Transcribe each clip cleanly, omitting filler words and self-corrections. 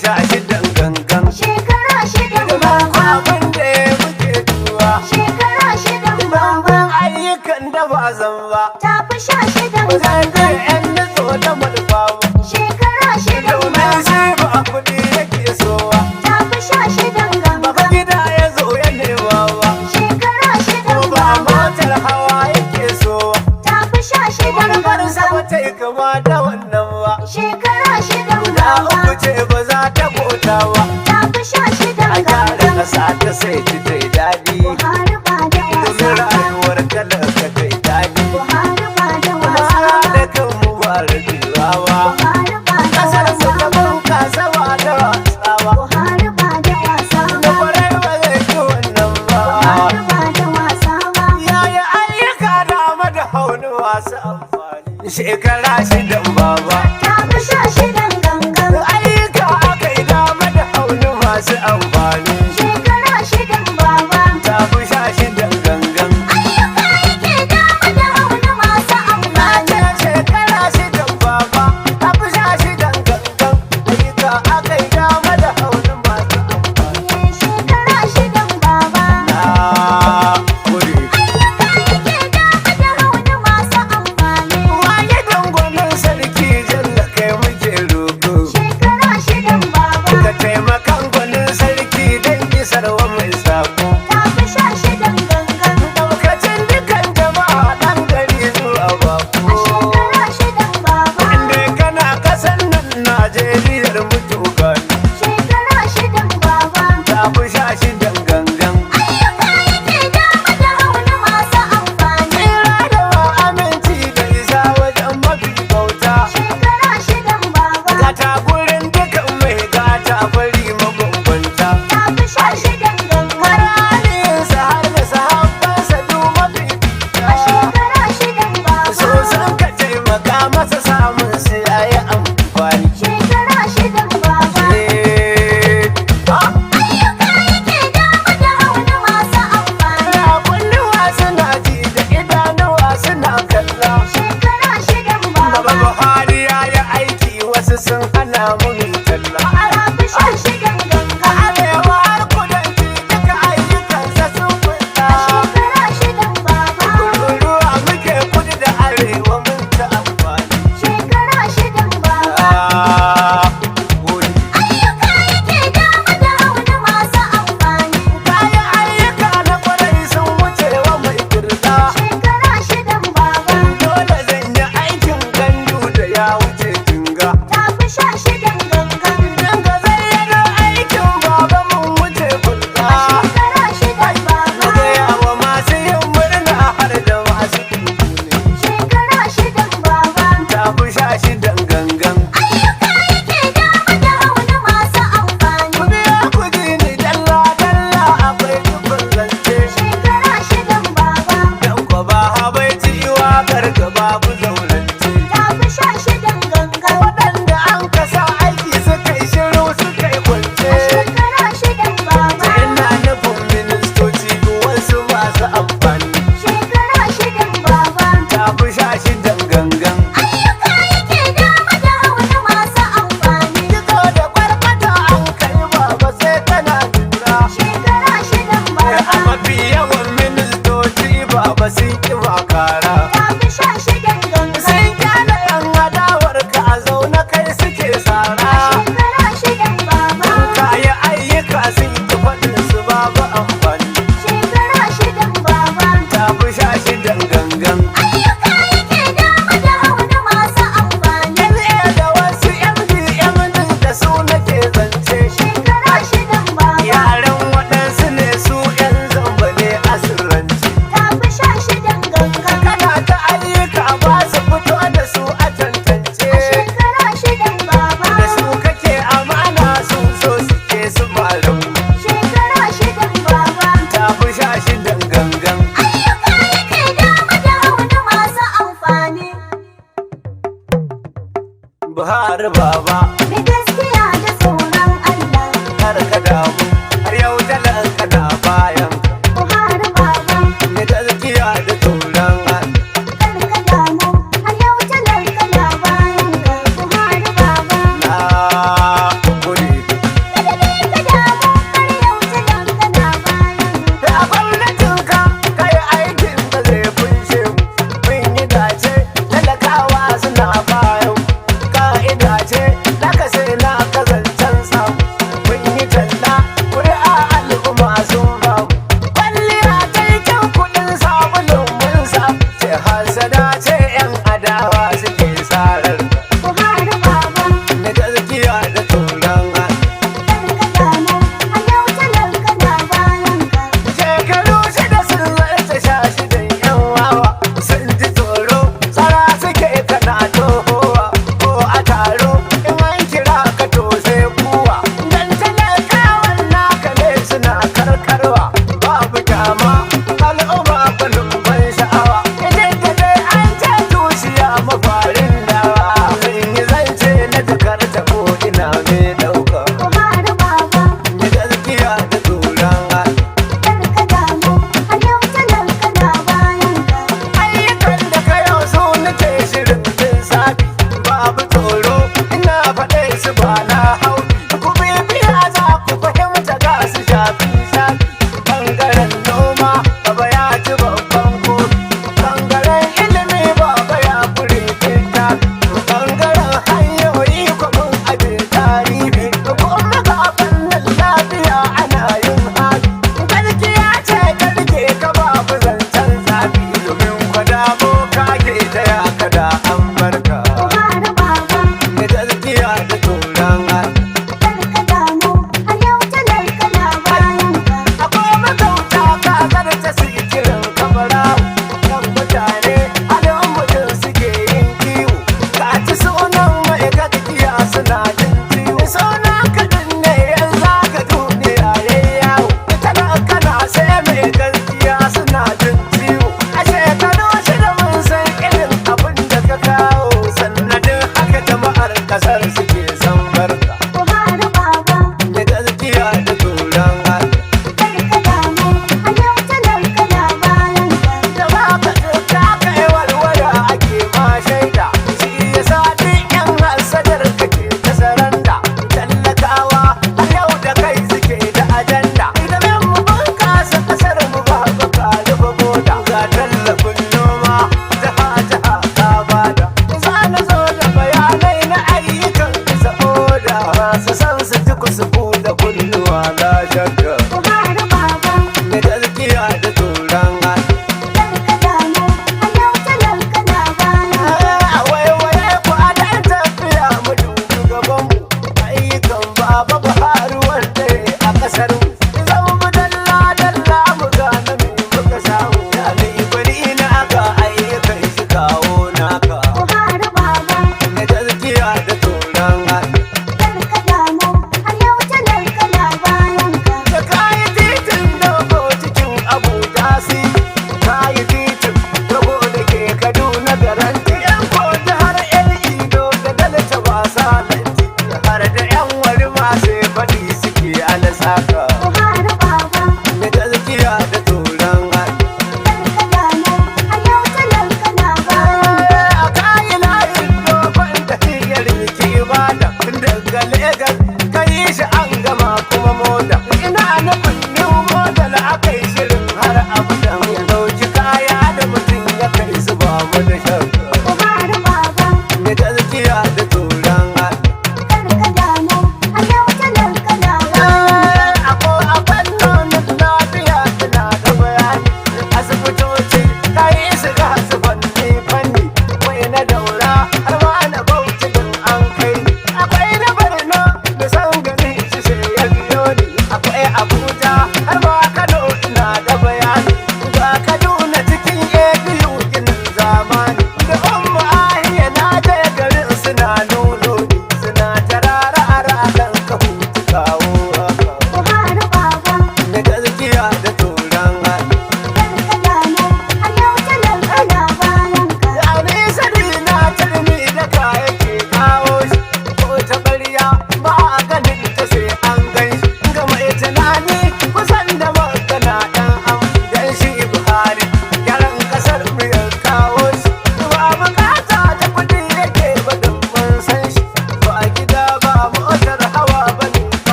sha shidan gangan. Shekara shidan baba. Abin da ya muke duwa. Shekara shidan baba. Ayyukan da ba zan ba. Tafi sha shidan Ba zan kai gangan. yan nutso da manufa ba. Shekara shidan Domin shi baba. ba kuɗi yake so ba. Tafi sha shidan Baba gangan. gida ya zo ya nema ba. Shekara shidan Ba baba. motar hawa yake so ba. Tafi sha shidan Manufarsa ba gangan. ta yi kama da wannan ba. Shekara shidan Da uku baba. ce ba za ta kota ba. Tafi sha shidan A gyara gangan. ƙasa ta sai ta yi daɗi. Buhari ba da Domin wasa ba. rayuwar talaka ta yi daɗi. Buhari ba da Kuma wasa ba. da kanmu ba rabewa ba. Buhari ba da Ƙasar mu wasa ta ba. bunƙasa ba da wasa ba. Buhari ba da wasa Na ba. kwarai ba zai ci wannan ba. Buhari ba da wasa ba. Yaya ayyuka dama da hauni masu amfani. Shekara shidan baba. Tafi sha shidan gangan. Ayyuka aka yi dama da hauni masu amfani. Shekara shidan baba. Ta fi sha shidan gangan. Ayyuka yake dama da hauni masu amfani. Shekara shidan baba. Ta fi sha shidan gangan. Ayyuka aka yi dama da hauni masu amfani. Shekara shidan baba. Na gode. Yake dama da hauni masu amfani. Waye dangwamin sarki jalla kai muke roƙo. Shekara shidan baba. Ka taimakan gwanin sarki don isar wa mai sako. Tafi sha shidan gangan. Daukacin dukan jama'a ɗan gari zuwa bako. Shekara shidan baba. Inda kana kasan nan Najeriyar mutu gani. Shekara shidan baba. Ta fi sha shidan gangan. Ayyuka yake dama da hauni masu amfani. Tsira da wa aminci da isa wajen mafi bauta. Shekara shidan baba. Gata gurin dukan mai gata fari mabambanta. Tafi sha shidan gangan. Marayinsa har da sahabbansa duk mafi A shekara shidan baba. so sun ka taimaka masa samun su yayi amfani. Shekara shidan baba. Ayyuka yake dama da hauni masu amfani. Na kunnuwa suna ji da idanuwa suna kalla. Shekara shidan Baba baba. Buhari ya yi aiki wasu sun hana mu mu talla. Tafi sha shidan gangan. Arewa har kudanci duka ayyukansa sun fita. Shekara shidan baba. Ruwa muke kudu da arewa mun ta amfani. Shekara shidan baba. Gode. Ayyuka yake dama da hauni masu amfani. Kayan ayyuka na kwarai sun wuce wa mai kirda. Shekara shidan baba. Dole zan yi aikin gandu da ya wuce jinga. Tafi sha shidan gangan. Dinga zayyano aikin baba mun wuce fulga. Shekara shidan Na baba. gaya wa masu yin murna har da masu tuni. Shekara shidan baba. Ta fi sha shidan gangan. Ayyuka yake dama da hauni masu amfani. Ku biya ku ji ni dalla dalla akwai dubin zance. Shekara shidan baba. Dan ko ba habaici waƙar ka babu zaurance. Tafi sha shidan gangan. Waɗanda an kasa aiki suka yi shiru suka yi kwance. Shekara shidan baba. Ina nufin ministoci wasu masu amfani. Shekara shidan baba. Ta fi sha shidan gangan. Ayyuka yake dama da hauni masu amfani. Kito da kwarkwata an kai baba sai tana lura. Shekara shidan A baba. mafi yawan ministoci baba sun ƙi makara. Tafi sha shidan gangan. Sun kyale yan adawar ka a zaune kai suke sara. Shekara shidan baba. Kayi ayyuka sun ƙi faɗin su babu amfani. Shekara shidan baba. Ta fi sha shidan gangan. Ayyuka yake dama da hauni masu amfani. LA da wasu MD da su nake zance. Shekara shidan baba. Yaran waɗansu ne su 'yan zamba ne a sirrance. Tafi sha shidan gangan. Kana ta ayyuka ba su fito da su a tantance. Shekara shidan baba. Da su kake amana su so suke su malam. Shekara shidan baba. Ta fi sha shidan gangan. Ayyuka yake dama da hauni masu amfani. Buhari baba Mai gaskiya da tsoron Allah. har ka damu har yau talaka na bayan. Buhari baba. Da gaskiya da tsoron Allah. Kar ka damu. Har yau talaka na bayan ka. Buhari baba. Na gode.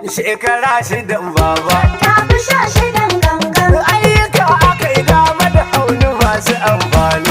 shekara shidan baba ta fi 16 gangan. ayyuka aka yi dama da hauni masu amfani